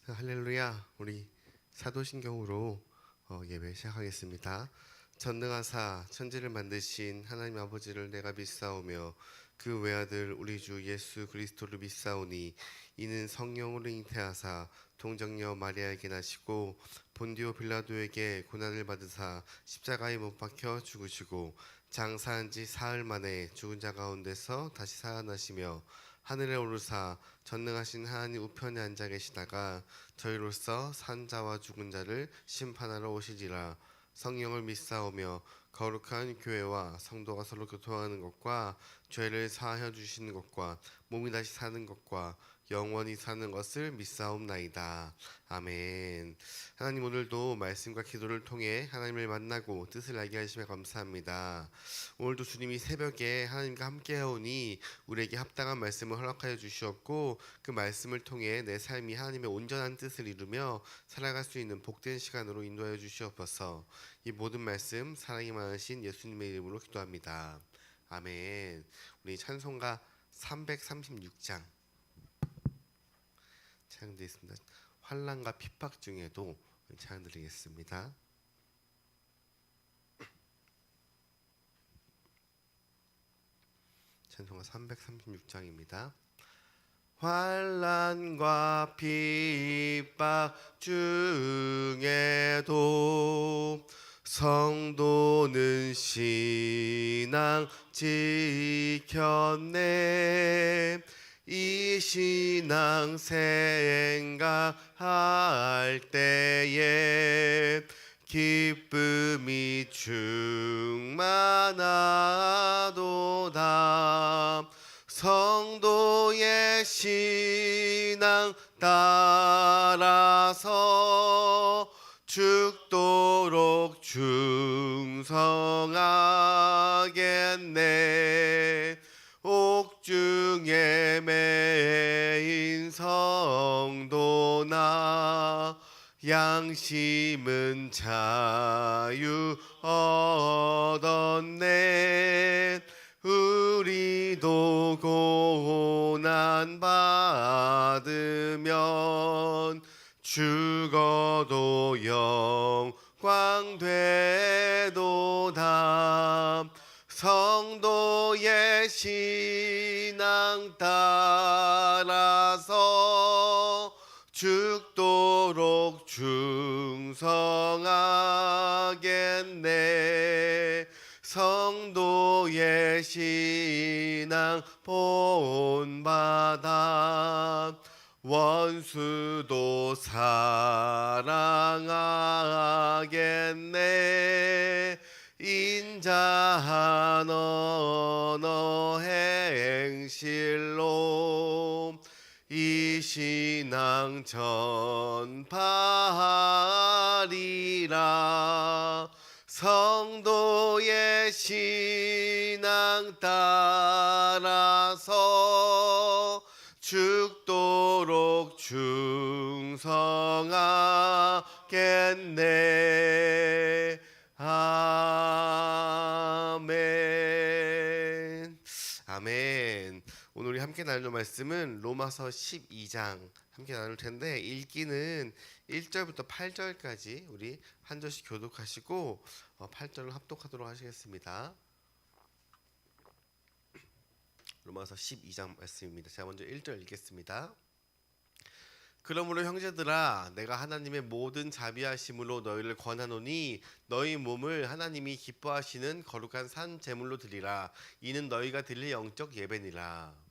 할렐루야. 우리 사도신경으로 예배 시작하겠습니다. 전능하사 천지를 만드신 하나님 아버지를 내가 믿사오며 그 외아들 우리 주 예수 그리스도를 믿사오니 이는 성령으로 잉태하사 동정녀 마리아에게 나시고 본디오 빌라도에게 고난을 받으사 십자가에 못 박혀 죽으시고 장사한 지 사흘 만에 죽은 자 가운데서 다시 살아나시며 하늘에 오르사 전능하신 하나님 우편에 앉아 계시다가 저희로서 산 자와 죽은 자를 심판하러 오시리라. 성령을 믿사오며 거룩한 교회와 성도가 서로 교통하는 것과 죄를 사하여 주시는 것과 몸이 다시 사는 것과 영원히 사는 것을 믿사옵나이다. 아멘. 하나님, 오늘도 말씀과 기도를 통해 하나님을 만나고 뜻을 알게 하시며 감사합니다. 오늘도 주님이 새벽에 하나님과 함께 하오니 우리에게 합당한 말씀을 허락하여 주시옵고 그 말씀을 통해 내 삶이 하나님의 온전한 뜻을 이루며 살아갈 수 있는 복된 시간으로 인도하여 주시옵소서. 이 모든 말씀 사랑이 많으신 예수님의 이름으로 기도합니다. 아멘. 우리 찬송가 336장 찬양되어 있습니다. 환난과 핍박 중에도 찬양 드리겠습니다. 찬송가 336장입니다. 환난과 핍박 중에도 성도는 신앙 지켰네. 이 신앙 생각할 때에 기쁨이 충만하도다. 성도의 신앙 따라서 죽도록 충성하겠네. 옥중에 매인 성도나 양심은 자유 얻었네. 우리도 고난 받으면 죽어도 영광 되도다. 성도의 신앙 따라서 죽도록 충성하겠네. 성도의 신앙 본받아 원수도 사랑하겠네. 인자한 언어 행실로 이 신앙 전파하리라. 성도의 신앙 따라서 죽도록 충성하겠네. 아멘. 아멘. 오늘 우리 함께 나눌 말씀은 로마서 12장 함께 나눌 텐데, 읽기는 1절부터 8절까지 우리 한 절씩 교독하시고 8절을 합독하도록 하시겠습니다. 로마서 12장 말씀입니다. 제가 먼저 1절 읽겠습니다. 그러므로 형제들아, 내가 하나님의 모든 자비하심으로 너희를 권하노니 너희 몸을 하나님이 기뻐하시는 거룩한 산 제물로 드리라. 이는 너희가 드릴 영적 예배니라.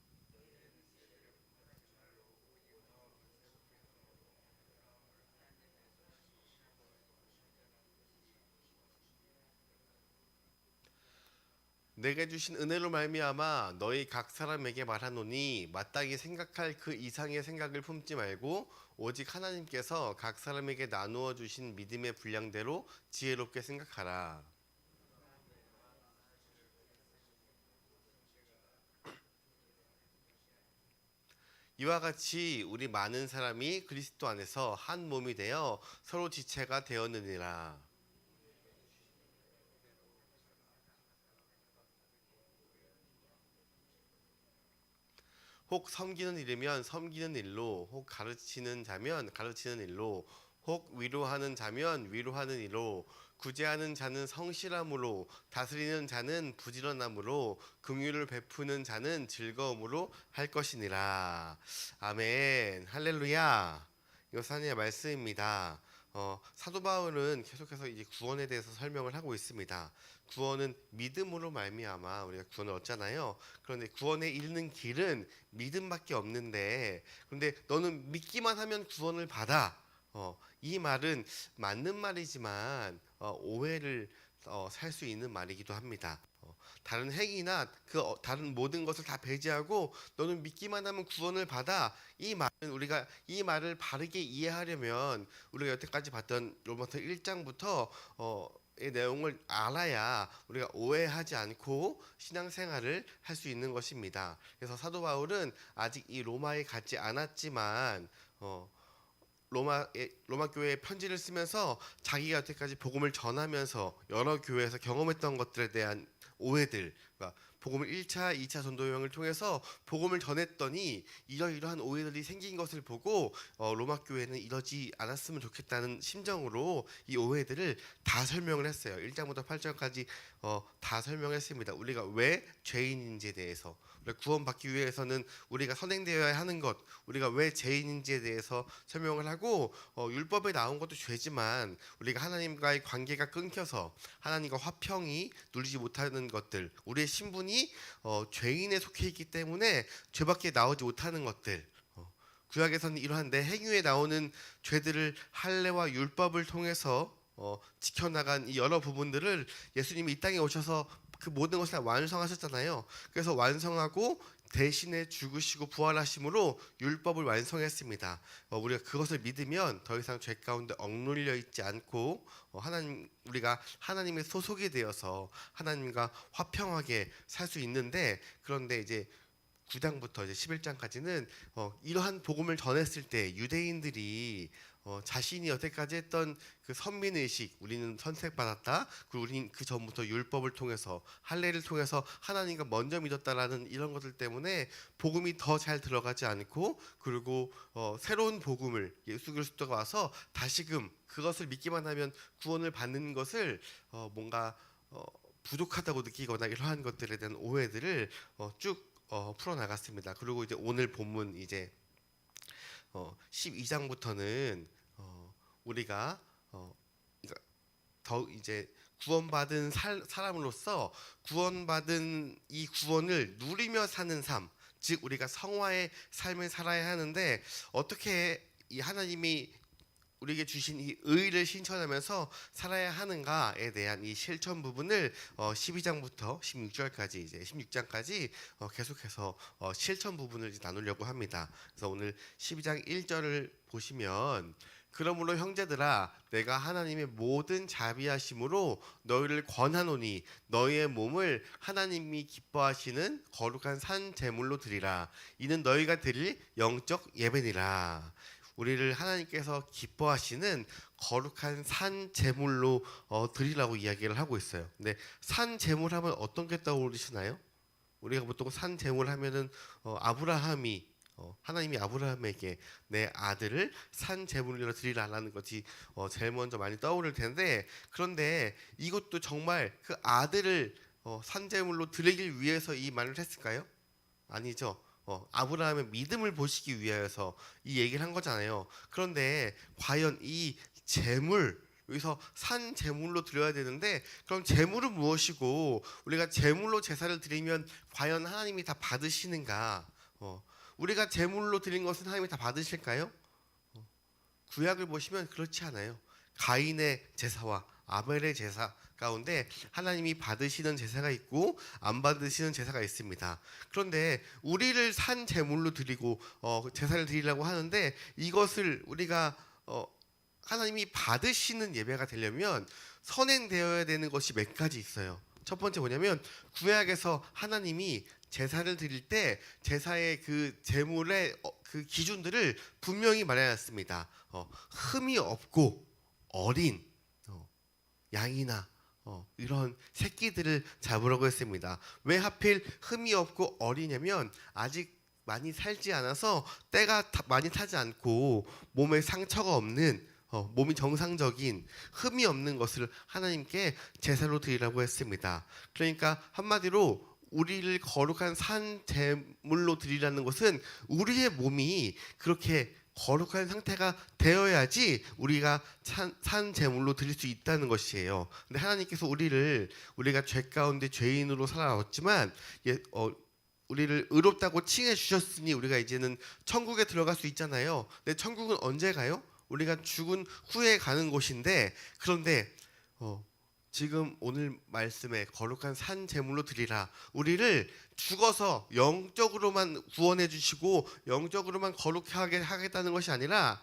내게 주신 은혜로 말미암아 너희 각 사람에게 말하노니 마땅히 생각할 그 이상의 생각을 품지 말고 오직 하나님께서 각 사람에게 나누어 주신 믿음의 분량대로 지혜롭게 생각하라. 이와 같이 우리 많은 사람이 그리스도 안에서 한 몸이 되어 서로 지체가 되었느니라. 혹 섬기는 일이면 섬기는 일로, 혹 가르치는 자면 가르치는 일로, 혹 위로하는 자면 위로하는 일로, 구제하는 자는 성실함으로, 다스리는 자는 부지런함으로, 긍휼을 베푸는 자는 즐거움으로 할 것이니라. 아멘. 할렐루야. 이거 하나님의 말씀입니다. 사도 바울은 계속해서 이제 구원에 대해서 설명을 하고 있습니다. 구원은 믿음으로 말미암아 우리가 구원을 얻잖아요. 그런데 구원에 이르는 길은 믿음밖에 없는데, 그런데 너는 믿기만 하면 구원을 받아. 이 말은 맞는 말이지만 오해를 살 수 있는 말이기도 합니다. 다른 행위나 다른 모든 것을 다 배제하고 너는 믿기만 하면 구원을 받아. 이 말은 우리가 이 말을 바르게 이해하려면 우리가 여태까지 봤던 로마서 1장부터 의 내용을 알아야 우리가 오해하지 않고 신앙생활을 할 수 있는 것입니다. 그래서 사도 바울은 아직 이 로마에 가지 않았지만 로마 교회에 편지를 쓰면서 자기가 여태까지 복음을 전하면서 여러 교회에서 경험했던 것들에 대한 오해들, 그러니까 복음을 1차, 2차 전도 여행을 통해서 복음을 전했더니 이러이러한 오해들이 생긴 것을 보고 로마 교회는 이러지 않았으면 좋겠다는 심정으로 이 오해들을 다 설명을 했어요. 1장부터 8장까지 다 설명했습니다. 우리가 왜 죄인인지에 대해서, 구원받기 위해서는 우리가 선행되어야 하는 것, 우리가 왜 죄인인지에 대해서 설명을 하고, 율법에 나온 것도 죄지만 우리가 하나님과의 관계가 끊겨서 하나님과 화평이 누리지 못하는 것들, 우리의 신분이 죄인에 속해 있기 때문에 죄밖에 나오지 못하는 것들, 구약에서는 이러한 내 행위에 나오는 죄들을 할례와 율법을 통해서 지켜나간 이 여러 부분들을 예수님이 이 땅에 오셔서 그 모든 것을 다 완성하셨잖아요. 그래서 완성하고 대신에 죽으시고 부활하심으로 율법을 완성했습니다. 우리가 그것을 믿으면 더 이상 죄 가운데 억눌려 있지 않고 우리가 하나님의 소속이 되어서 하나님과 화평하게 살 수 있는데, 그런데 이제 9장부터 이제 11장까지는 이러한 복음을 전했을 때 유대인들이 자신이 여태까지 했던 그 선민의식, 우리는 선택받았다, 그리고 우리는 그 전부터 율법을 통해서 할례를 통해서 하나님과 먼저 믿었다라는 이런 것들 때문에 복음이 더 잘 들어가지 않고, 그리고 새로운 복음을 예수 그리스도가 와서 다시금 그것을 믿기만 하면 구원을 받는 것을 뭔가 부족하다고 느끼거나 이러한 것들에 대한 오해들을 쭉 풀어나갔습니다. 그리고 이제 오늘 본문 이제 12장부터는 우리가 그러니까 더 이제 구원받은 사람으로서 구원받은 이 구원을 누리며 사는 삶, 즉 우리가 성화의 삶을 살아야 하는데, 어떻게 이 하나님이 우리에게 주신 이 의를 실천하면서 살아야 하는가에 대한 이 실천 부분을 12장부터 16절까지 이제 16장까지 계속해서 실천 부분을 이제 나누려고 합니다. 그래서 오늘 12장 1절을 보시면, 그러므로 형제들아 내가 하나님의 모든 자비하심으로 너희를 권하노니 너희의 몸을 하나님이 기뻐하시는 거룩한 산 제물로 드리라. 이는 너희가 드릴 영적 예배니라. 우리를 하나님께서 기뻐하시는 거룩한 산 제물로 드리라고 이야기를 하고 있어요. 근데 산 제물 하면 어떤 게 떠오르시나요? 우리가 보통 산 제물 하면은 아브라함이 하나님이 아브라함에게 내 아들을 산 제물로 드리라라는 것이 제일 먼저 많이 떠오를 텐데, 그런데 이것도 정말 그 아들을 산 제물로 드리기 위해서 이 말을 했을까요? 아니죠. 아브라함의 믿음을 보시기 위해서 이 얘기를 한 거잖아요. 그런데 과연 이 제물, 여기서 산 제물로 드려야 되는데, 그럼 제물은 무엇이고 우리가 제물로 제사를 드리면 과연 하나님이 다 받으시는가? 우리가 제물로 드린 것은 하나님이 다 받으실까요? 구약을 보시면 그렇지 않아요. 가인의 제사와 아벨의 제사 가운데 하나님이 받으시는 제사가 있고 안 받으시는 제사가 있습니다. 그런데 우리를 산 제물로 드리고 제사를 드리려고 하는데, 이것을 우리가 하나님이 받으시는 예배가 되려면 선행되어야 되는 것이 몇 가지 있어요. 첫 번째 뭐냐면, 구약에서 하나님이 제사를 드릴 때 제사의 그 제물의 그 기준들을 분명히 말해놨습니다. 흠이 없고 어린 양이나 이런 새끼들을 잡으라고 했습니다. 왜 하필 흠이 없고 어리냐면, 아직 많이 살지 않아서 때가 많이 타지 않고 몸에 상처가 없는 몸이 정상적인 흠이 없는 것을 하나님께 제사로 드리라고 했습니다. 그러니까 한마디로 우리를 거룩한 산 제물로 드리라는 것은 우리의 몸이 그렇게 거룩한 상태가 되어야지 우리가 산 제물로 드릴 수 있다는 것이에요. 근데 하나님께서 우리가 죄 가운데 죄인으로 살아왔지만 우리를 의롭다고 칭해 주셨으니 우리가 이제는 천국에 들어갈 수 있잖아요. 근데 천국은 언제 가요? 우리가 죽은 후에 가는 곳인데, 그런데 지금 오늘 말씀에 거룩한 산 제물로 드리라, 우리를 죽어서 영적으로만 구원해 주시고 영적으로만 거룩하게 하겠다는 것이 아니라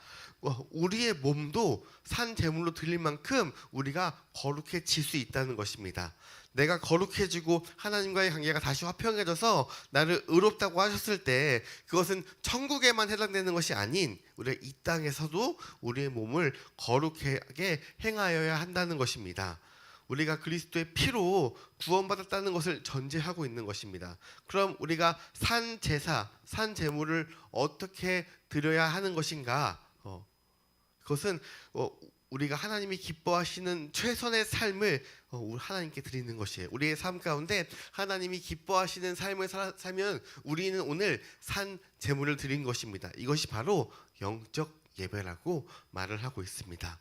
우리의 몸도 산 제물로 드릴 만큼 우리가 거룩해질 수 있다는 것입니다. 내가 거룩해지고 하나님과의 관계가 다시 화평해져서 나를 의롭다고 하셨을 때 그것은 천국에만 해당되는 것이 아닌 우리가 이 땅에서도 우리의 몸을 거룩하게 행하여야 한다는 것입니다. 우리가 그리스도의 피로 구원받았다는 것을 전제하고 있는 것입니다. 그럼 우리가 산 제사, 산 제물을 어떻게 드려야 하는 것인가? 그것은 우리가 하나님이 기뻐하시는 최선의 삶을 하나님께 드리는 것이에요. 우리의 삶 가운데 하나님이 기뻐하시는 삶을 살면 우리는 오늘 산 제물을 드린 것입니다. 이것이 바로 영적 예배라고 말을 하고 있습니다.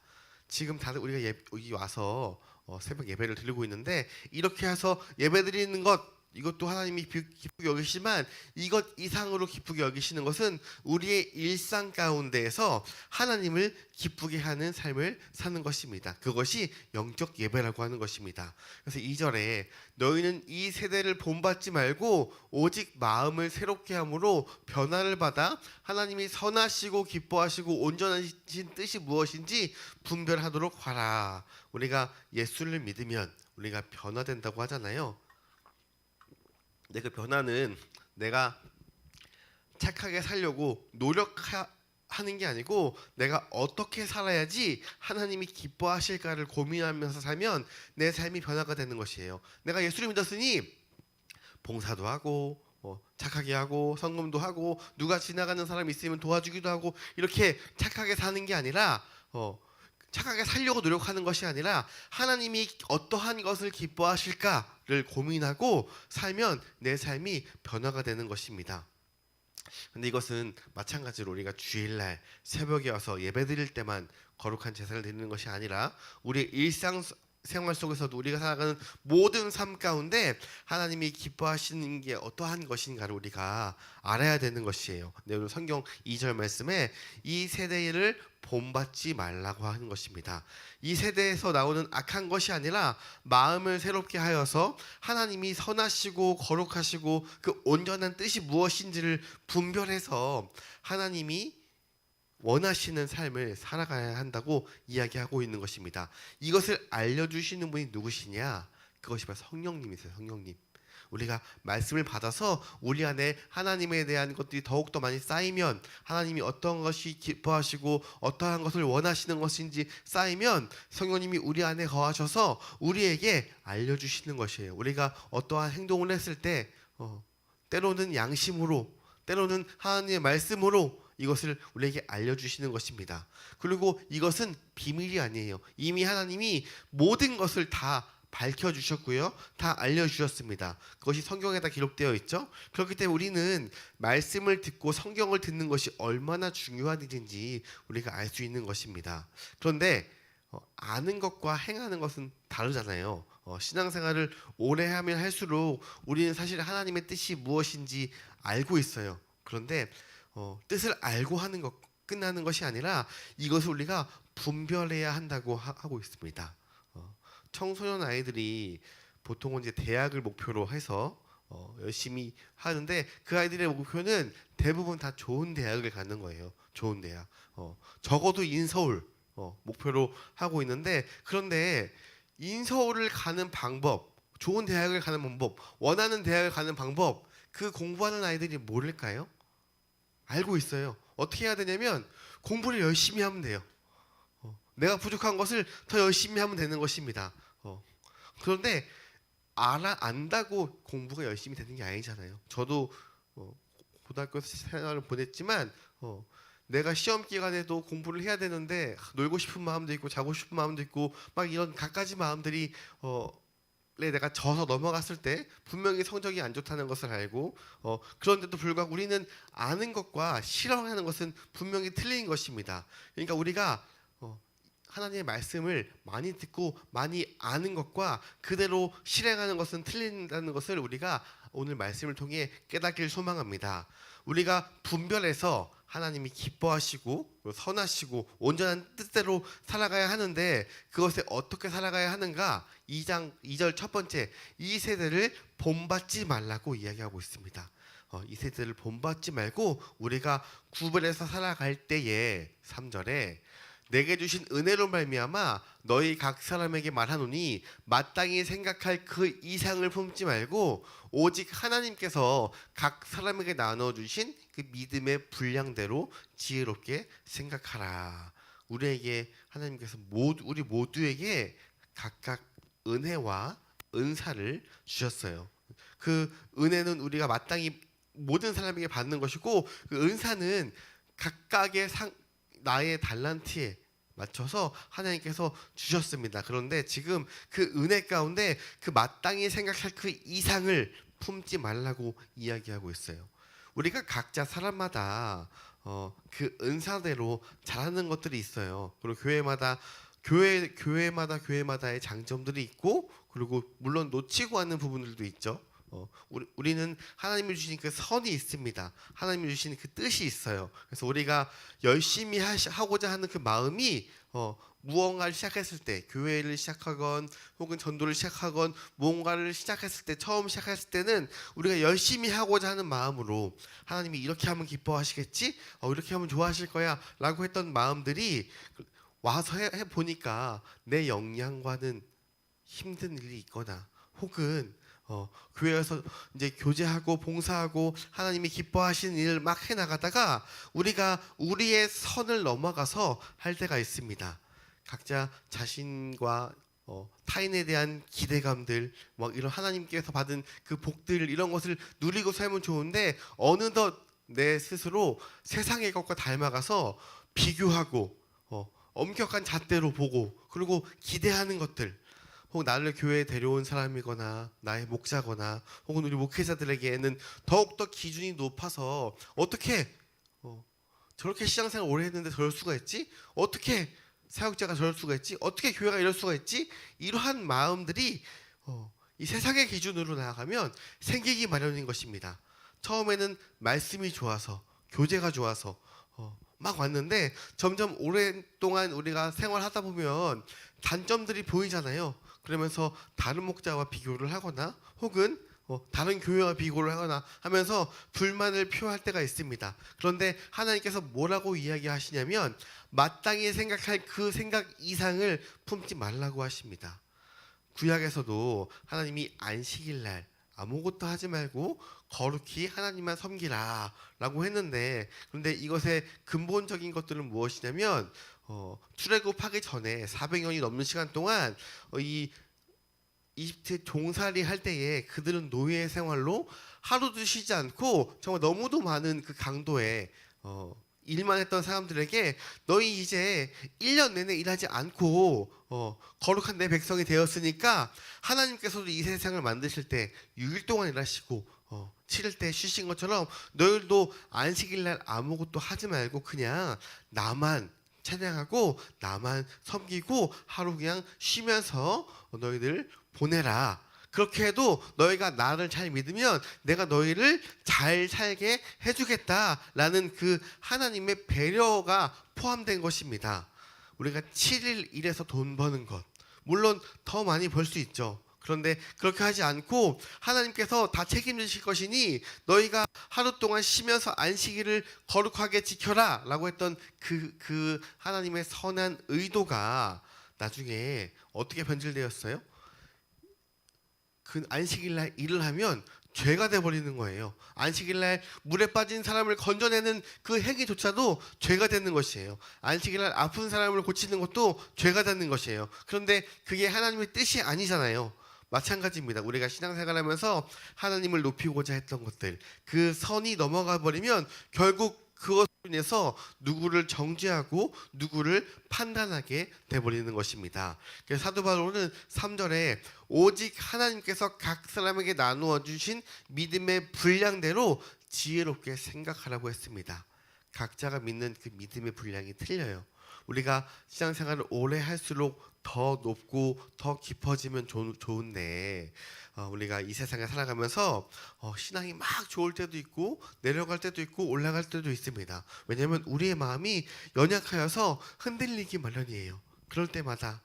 지금 다들 우리가 여기 와서 새벽 예배를 드리고 있는데, 이렇게 해서 예배 드리는 이것도 하나님이 기쁘게 여기시지만 이것 이상으로 기쁘게 여기시는 것은 우리의 일상 가운데에서 하나님을 기쁘게 하는 삶을 사는 것입니다. 그것이 영적 예배라고 하는 것입니다. 그래서 2절에 너희는 이 세대를 본받지 말고 오직 마음을 새롭게 함으로 변화를 받아 하나님이 선하시고 기뻐하시고 온전하신 뜻이 무엇인지 분별하도록 하라. 우리가 예수를 믿으면 우리가 변화된다고 하잖아요. 근데 그 변화는 내가 착하게 살려고 노력하는 게 아니고 내가 어떻게 살아야지 하나님이 기뻐하실까를 고민하면서 살면 내 삶이 변화가 되는 것이에요. 내가 예수를 믿었으니 봉사도 하고 착하게 하고 성금도 하고 누가 지나가는 사람이 있으면 도와주기도 하고 이렇게 착하게 사는 게 아니라 착하게 살려고 노력하는 것이 아니라 하나님이 어떠한 것을 기뻐하실까를 고민하고 살면 내 삶이 변화가 되는 것입니다. 근데 이것은 마찬가지로 우리가 주일날 새벽에 와서 예배드릴 때만 거룩한 제사를 드리는 것이 아니라 우리 일상 생활 속에서도 우리가 살아가는 모든 삶 가운데 하나님이 기뻐하시는 게 어떠한 것인가를 우리가 알아야 되는 것이에요. 네, 오늘 성경 2절 말씀에 이 세대를 본받지 말라고 하는 것입니다. 이 세대에서 나오는 악한 것이 아니라 마음을 새롭게 하여서 하나님이 선하시고 거룩하시고 그 온전한 뜻이 무엇인지를 분별해서 하나님이 원하시는 삶을 살아가야 한다고 이야기하고 있는 것입니다. 이것을 알려주시는 분이 누구시냐? 그것이 바로 성령님이세요. 성령님. 우리가 말씀을 받아서 우리 안에 하나님에 대한 것들이 더욱더 많이 쌓이면, 하나님이 어떤 것이 기뻐하시고 어떠한 것을 원하시는 것인지 쌓이면 성령님이 우리 안에 거하셔서 우리에게 알려주시는 것이에요. 우리가 어떠한 행동을 했을 때 때로는 양심으로, 때로는 하나님의 말씀으로 이것을 우리에게 알려주시는 것입니다. 그리고 이것은 비밀이 아니에요. 이미 하나님이 모든 것을 다 밝혀주셨고요, 다 알려주셨습니다. 그것이 성경에 다 기록되어 있죠. 그렇기 때문에 우리는 말씀을 듣고 성경을 듣는 것이 얼마나 중요한 일인지 우리가 알 수 있는 것입니다. 그런데 아는 것과 행하는 것은 다르잖아요. 신앙생활을 오래 하면 할수록 우리는 사실 하나님의 뜻이 무엇인지 알고 있어요. 그런데 뜻을 알고 하는 것 끝나는 것이 아니라 이것을 우리가 분별해야 한다고 하고 있습니다. 청소년 아이들이 보통은 이제 대학을 목표로 해서 열심히 하는데 그 아이들의 목표는 대부분 다 좋은 대학을 가는 거예요. 좋은 대학. 적어도 인서울 목표로 하고 있는데, 그런데 인서울을 가는 방법, 좋은 대학을 가는 방법, 원하는 대학을 가는 방법, 그 공부하는 아이들이 모를까요? 알고 있어요. 어떻게 해야 되냐면 공부를 열심히 하면 돼요. 내가 부족한 것을 더 열심히 하면 되는 것입니다. 그런데 안다고 공부가 열심히 되는 게 아니잖아요. 저도 고등학교 생활을 보냈지만 내가 시험 기간에도 공부를 해야 되는데 놀고 싶은 마음도 있고 자고 싶은 마음도 있고 막 이런 갖가지 마음들이 내가 져서 넘어갔을 때 분명히 성적이 안 좋다는 것을 알고 그런데도 불구하고 우리는 아는 것과 실행하는 것은 분명히 틀린 것입니다. 그러니까 우리가 하나님의 말씀을 많이 듣고 많이 아는 것과 그대로 실행하는 것은 틀린다는 것을 우리가 오늘 말씀을 통해 깨닫길 소망합니다. 우리가 분별해서 하나님이 기뻐하시고 선하시고 온전한 뜻대로 살아가야 하는데 그것에 어떻게 살아가야 하는가? 2장 2절 첫 번째, 이 세대를 본받지 말라고 이야기하고 있습니다. 이 세대를 본받지 말고 우리가 구별해서 살아갈 때에 3절에 내게 주신 은혜로 말미암아 너희 각 사람에게 말하노니 마땅히 생각할 그 이상을 품지 말고 오직 하나님께서 각 사람에게 나눠주신 그 믿음의 분량대로 지혜롭게 생각하라. 우리에게 하나님께서 우리 모두에게 각각 은혜와 은사를 주셨어요. 그 은혜는 우리가 마땅히 모든 사람에게 받는 것이고 그 은사는 각각의 나의 달란트에 맞춰서 하나님께서 주셨습니다. 그런데 지금 그 은혜 가운데 그 마땅히 생각할 그 이상을 품지 말라고 이야기하고 있어요. 우리가 각자 사람마다 그 은사대로 잘하는 것들이 있어요. 그리고 교회마다의 장점들이 있고 그리고 물론 놓치고 하는 부분들도 있죠. 우리는 하나님이 주신 그 선이 있습니다. 하나님이 주신 그 뜻이 있어요. 그래서 우리가 열심히 하고자 하는 그 마음이 무언가를 시작했을 때, 교회를 시작하건 혹은 전도를 시작하건 무언가를 시작했을 때, 처음 시작했을 때는 우리가 열심히 하고자 하는 마음으로 하나님이 이렇게 하면 기뻐하시겠지? 이렇게 하면 좋아하실 거야 라고 했던 마음들이 와서 해보니까 내 역량과는 힘든 일이 있거나 혹은 교회에서 이제 교제하고 봉사하고 하나님이 기뻐하시는 일을 막 해나가다가 우리가 우리의 선을 넘어가서 할 때가 있습니다. 각자 자신과 타인에 대한 기대감들, 뭐 이런 하나님께서 받은 그 복들 이런 것을 누리고 살면 좋은데 어느덧 내 스스로 세상의 것과 닮아가서 비교하고 엄격한 잣대로 보고 그리고 기대하는 것들 혹은 나를 교회에 데려온 사람이거나 나의 목자거나 혹은 우리 목회자들에게는 더욱더 기준이 높아서 어떻게 저렇게 신앙생활 오래 했는데 저럴 수가 있지? 어떻게 사역자가 저럴 수가 있지? 어떻게 교회가 이럴 수가 있지? 이러한 마음들이 이 세상의 기준으로 나아가면 생기기 마련인 것입니다. 처음에는 말씀이 좋아서 교제가 좋아서 막 왔는데 점점 오랫동안 우리가 생활하다 보면 단점들이 보이잖아요. 그러면서 다른 목자와 비교를 하거나 혹은 다른 교회와 비교를 하거나 하면서 불만을 표할 때가 있습니다. 그런데 하나님께서 뭐라고 이야기하시냐면 마땅히 생각할 그 생각 이상을 품지 말라고 하십니다. 구약에서도 하나님이 안식일날 아무것도 하지 말고 거룩히 하나님만 섬기라 라고 했는데 그런데 이것의 근본적인 것들은 무엇이냐면 출애굽하기 전에 400년이 넘는 시간 동안 이 이집트 종살이 할 때에 그들은 노예 생활로 하루도 쉬지 않고 정말 너무도 많은 그 강도에 일만 했던 사람들에게 너희 이제 1년 내내 일하지 않고 거룩한 내 백성이 되었으니까 하나님께서도 이 세상을 만드실 때 6일 동안 일하시고 7일 때 쉬신 것처럼 너희들도 안식일날 아무것도 하지 말고 그냥 나만 찬양하고 나만 섬기고 하루 그냥 쉬면서 너희들 보내라. 그렇게 해도 너희가 나를 잘 믿으면 내가 너희를 잘 살게 해주겠다라는 그 하나님의 배려가 포함된 것입니다. 우리가 7일 일해서 돈 버는 것 물론 더 많이 벌 수 있죠. 그런데 그렇게 하지 않고 하나님께서 다 책임지실 것이니 너희가 하루 동안 쉬면서 안식일을 거룩하게 지켜라 라고 했던 그 하나님의 선한 의도가 나중에 어떻게 변질되었어요? 그 안식일날 일을 하면 죄가 돼버리는 거예요. 안식일날 물에 빠진 사람을 건져내는 그 행위조차도 죄가 되는 것이에요. 안식일날 아픈 사람을 고치는 것도 죄가 되는 것이에요. 그런데 그게 하나님의 뜻이 아니잖아요. 마찬가지입니다. 우리가 신앙생활하면서 하나님을 높이고자 했던 것들, 그 선이 넘어가 버리면 결국 그것으로 인해서 누구를 정죄하고 누구를 판단하게 돼버리는 것입니다. 그래서 사도 바울은 3절에 오직 하나님께서 각 사람에게 나누어 주신 믿음의 분량대로 지혜롭게 생각하라고 했습니다. 각자가 믿는 그 믿음의 분량이 틀려요. 우리가 신앙생활을 오래 할수록 더 높고 더 깊어지면 좋은데 우리가 이 세상에 살아가면서 신앙이 막 좋을 때도 있고 내려갈 때도 있고 올라갈 때도 있습니다. 왜냐하면 우리의 마음이 연약하여서 흔들리기 마련이에요. 그럴 때마다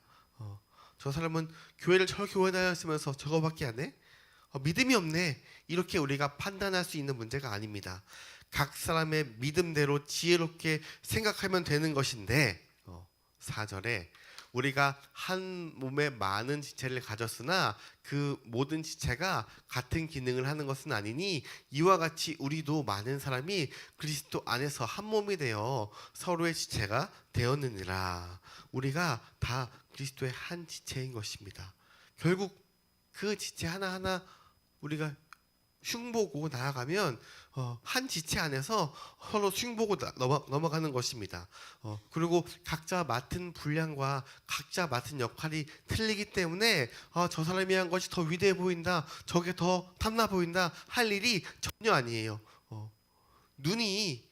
저 사람은 교회를 저렇게 오래 다녔으면서 저거밖에 안 해? 믿음이 없네. 이렇게 우리가 판단할 수 있는 문제가 아닙니다. 각 사람의 믿음대로 지혜롭게 생각하면 되는 것인데 4절에 우리가 한 몸에 많은 지체를 가졌으나 그 모든 지체가 같은 기능을 하는 것은 아니니 이와 같이 우리도 많은 사람이 그리스도 안에서 한 몸이 되어 서로의 지체가 되었느니라. 우리가 다 그리스도의 한 지체인 것입니다. 결국 그 지체 하나하나 우리가 흉보고 나아가면 한 지체 안에서 서로 흉보고 넘어가는 것입니다. 그리고 각자 맡은 분량과 각자 맡은 역할이 틀리기 때문에 저 사람이 한 것이 더 위대해 보인다, 저게 더 탐나 보인다 할 일이 전혀 아니에요. 눈이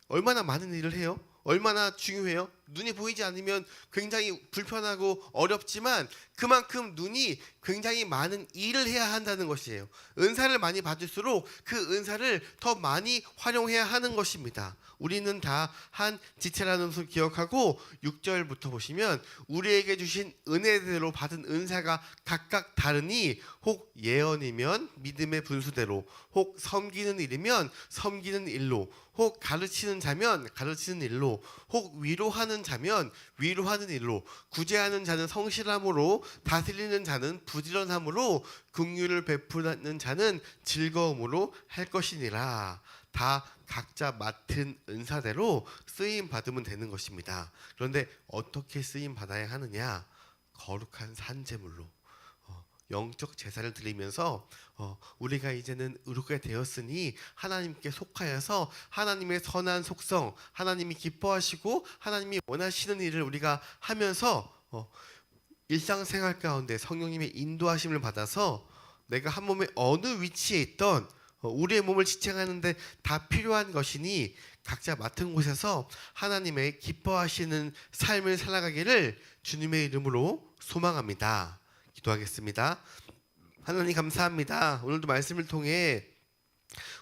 얼마나 많은 일을 해요? 얼마나 중요해요? 눈이 보이지 않으면 굉장히 불편하고 어렵지만 그만큼 눈이 굉장히 많은 일을 해야 한다는 것이에요. 은사를 많이 받을수록 그 은사를 더 많이 활용해야 하는 것입니다. 우리는 다 한 지체라는 것을 기억하고 6절부터 보시면 우리에게 주신 은혜대로 받은 은사가 각각 다르니 혹 예언이면 믿음의 분수대로, 혹 섬기는 일이면 섬기는 일로, 혹 가르치는 자면 가르치는 일로, 혹 위로하는 자면 위로하는 일로, 구제하는 자는 성실함으로, 다스리는 자는 부지런함으로, 긍휼을 베푸는 자는 즐거움으로 할 것이니라. 다 각자 맡은 은사대로 쓰임 받으면 되는 것입니다. 그런데 어떻게 쓰임 받아야 하느냐? 거룩한 산제물로 영적 제사를 드리면서 우리가 이제는 의롭게 되었으니 하나님께 속하여서 하나님의 선한 속성, 하나님이 기뻐하시고 하나님이 원하시는 일을 우리가 하면서 일상생활 가운데 성령님의 인도하심을 받아서 내가 한 몸의 어느 위치에 있던 우리의 몸을 지탱하는데 다 필요한 것이니 각자 맡은 곳에서 하나님의 기뻐하시는 삶을 살아가기를 주님의 이름으로 소망합니다. 기도하겠습니다. 하나님 감사합니다. 오늘도 말씀을 통해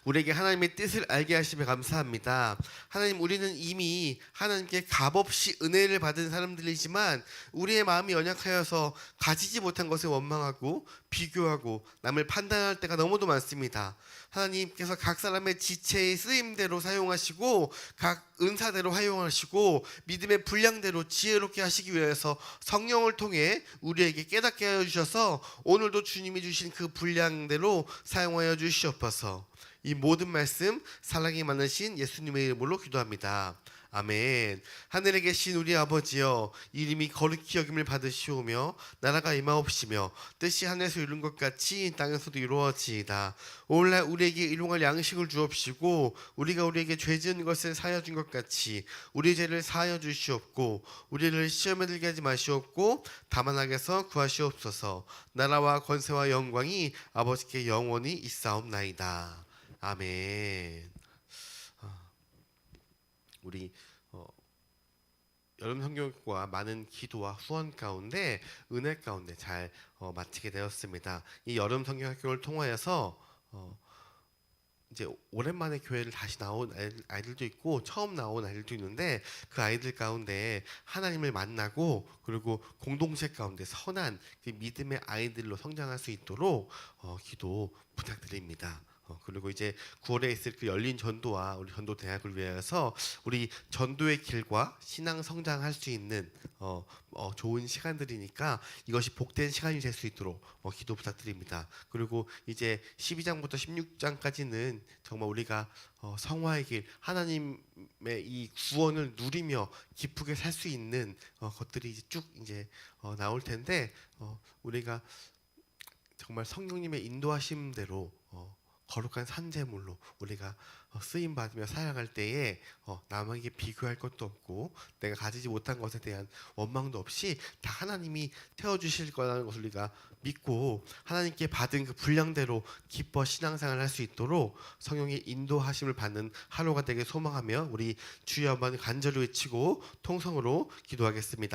우리에게 하나님의 뜻을 알게 하시며 감사합니다. 하나님, 우리는 이미 하나님께 값없이 은혜를 받은 사람들이지만 우리의 마음이 연약하여서 가지지 못한 것에 원망하고 비교하고 남을 판단할 때가 너무도 많습니다. 하나님께서 각 사람의 지체의 쓰임대로 사용하시고 각 은사대로 활용하시고 믿음의 분량대로 지혜롭게 하시기 위해서 성령을 통해 우리에게 깨닫게 하여 주셔서 오늘도 주님이 주신 그 분량대로 사용하여 주시옵소서. 이 모든 말씀 사랑이 많으신 예수님의 이름으로 기도합니다. 아멘. 하늘에 계신 우리 아버지여, 이름이 거룩히 여김을 받으시오며 나라가 임하옵시며 뜻이 하늘에서 이룬 것 같이 땅에서도 이루어지이다. 오늘날 우리에게 일용할 양식을 주옵시고 우리가 우리에게 죄 지은 것을 사하여 준 것 같이 우리 죄를 사하여 주시옵고 우리를 시험에 들게 하지 마시옵고 다만 악에서 구하시옵소서. 나라와 권세와 영광이 아버지께 영원히 있사옵나이다. 아멘. 우리 여름 성경과 많은 기도와 후원 가운데 은혜 가운데 잘 마치게 되었습니다. 이 여름 성경학교를 통하여서 이제 오랜만에 교회를 다시 나온 아이들도 있고 처음 나온 아이들도 있는데 그 아이들 가운데 하나님을 만나고 그리고 공동체 가운데 선한 그 믿음의 아이들로 성장할 수 있도록 기도 부탁드립니다. 그리고 이제 9월에 있을 그 열린 전도와 우리 전도 대학을 위해서 우리 전도의 길과 신앙 성장할 수 있는 좋은 시간들이니까 이것이 복된 시간이 될 수 있도록 기도 부탁드립니다. 그리고 이제 12장부터 16장까지는 정말 우리가 성화의 길, 하나님의 이 구원을 누리며 기쁘게 살 수 있는 것들이 이제 쭉 이제 나올 텐데 우리가 정말 성령님의 인도하심대로 거룩한 산재물로 우리가 쓰임 받으며 살아갈 때에 남에게 비교할 것도 없고 내가 가지지 못한 것에 대한 원망도 없이 다 하나님이 태워주실 거라는 것을 우리가 믿고 하나님께 받은 그 분량대로 기뻐 신앙생활을 할 수 있도록 성령의 인도하심을 받는 하루가 되길 소망하며 우리 주여 한번 간절히 외치고 통성으로 기도하겠습니다.